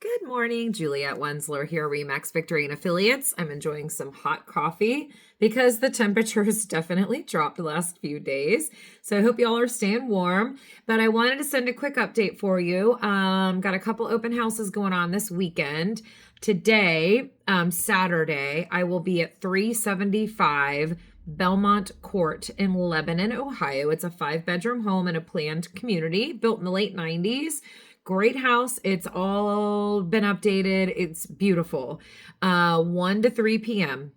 Good morning, Juliet Wensler here, Remax Victory and Affiliates. I'm enjoying some hot coffee because the temperature has definitely dropped the last few days. So I hope y'all are staying warm. But I wanted to send a quick update for you. Got a couple open houses going on this weekend. Today, Saturday, I will be at 375 Belmont Court in Lebanon, Ohio. It's a 5-bedroom home in a planned community built in the late 90s. Great house. It's all been updated. It's beautiful. 1 to 3 p.m.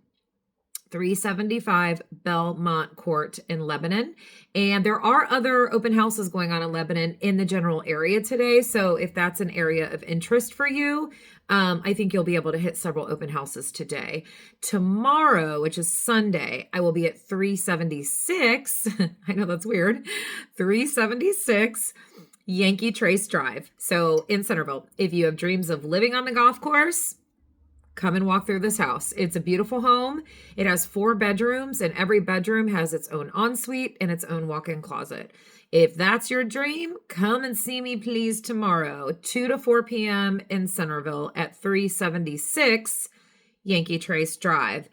375 Belmont Court in Lebanon. And there are other open houses going on in Lebanon in the general area today. So if that's an area of interest for you, I think you'll be able to hit several open houses today. Tomorrow, which is Sunday, I will be at 376. I know that's weird. 376 Yankee Trace Drive. So in Centerville, if you have dreams of living on the golf course, come and walk through this house. It's a beautiful home. It has 4 bedrooms, and every bedroom has its own ensuite and its own walk-in closet. If that's your dream, come and see me please tomorrow, 2 to 4 p.m. in Centerville at 376 Yankee Trace Drive.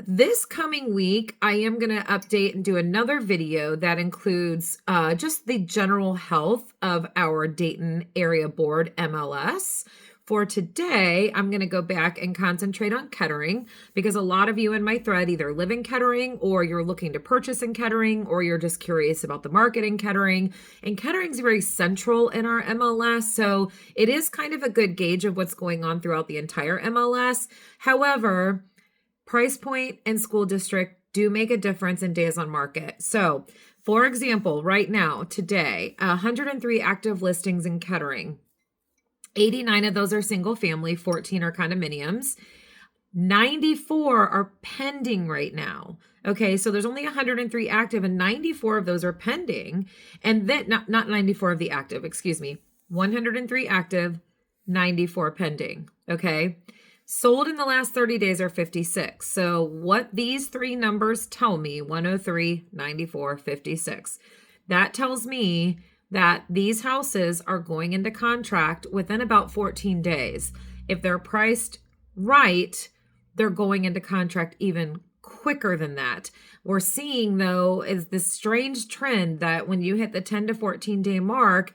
This coming week, I am going to update and do another video that includes just the general health of our Dayton area board MLS. For today, I'm going to go back and concentrate on Kettering because a lot of you in my thread either live in Kettering or you're looking to purchase in Kettering or you're just curious about the market in Kettering. And Kettering's very central in our MLS, so it is kind of a good gauge of what's going on throughout the entire MLS. However, price point and school district do make a difference in days on market. So, for example, right now, today, 103 active listings in Kettering. 89 of those are single family, 14 are condominiums. 94 are pending right now. Okay, so there's only 103 active and 94 of those are pending. And then, not 94 of the active, excuse me. 103 active, 94 pending. Okay. Sold in the last 30 days are 56. So what these three numbers tell me, 103, 94, 56, that tells me that these houses are going into contract within about 14 days. If they're priced right, they're going into contract even quicker than that. We're seeing, though, is this strange trend that when you hit the 10 to 14 day mark,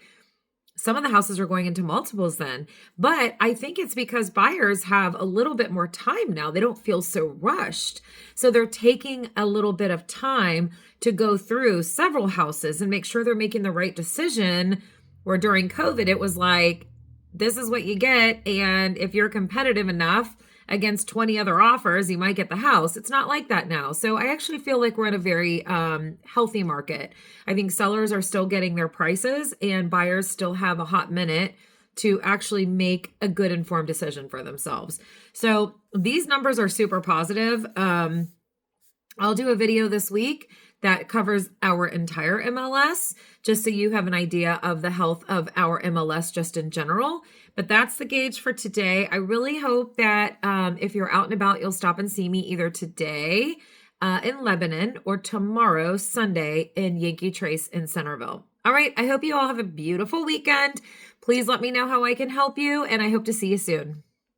some of the houses are going into multiples then. But I think it's because buyers have a little bit more time now. They don't feel so rushed. So they're taking a little bit of time to go through several houses and make sure they're making the right decision. Where during COVID, it was like, this is what you get. And if you're competitive enough against 20 other offers, you might get the house. It's not like that now. So I actually feel like we're in a very healthy market. I think sellers are still getting their prices and buyers still have a hot minute to actually make a good informed decision for themselves. So these numbers are super positive. I'll do a video this week that covers our entire MLS, just so you have an idea of the health of our MLS just in general. But that's the gauge for today. I really hope that if you're out and about, you'll stop and see me either today in Lebanon or tomorrow, Sunday, in Yankee Trace in Centerville. All right, I hope you all have a beautiful weekend. Please let me know how I can help you, and I hope to see you soon.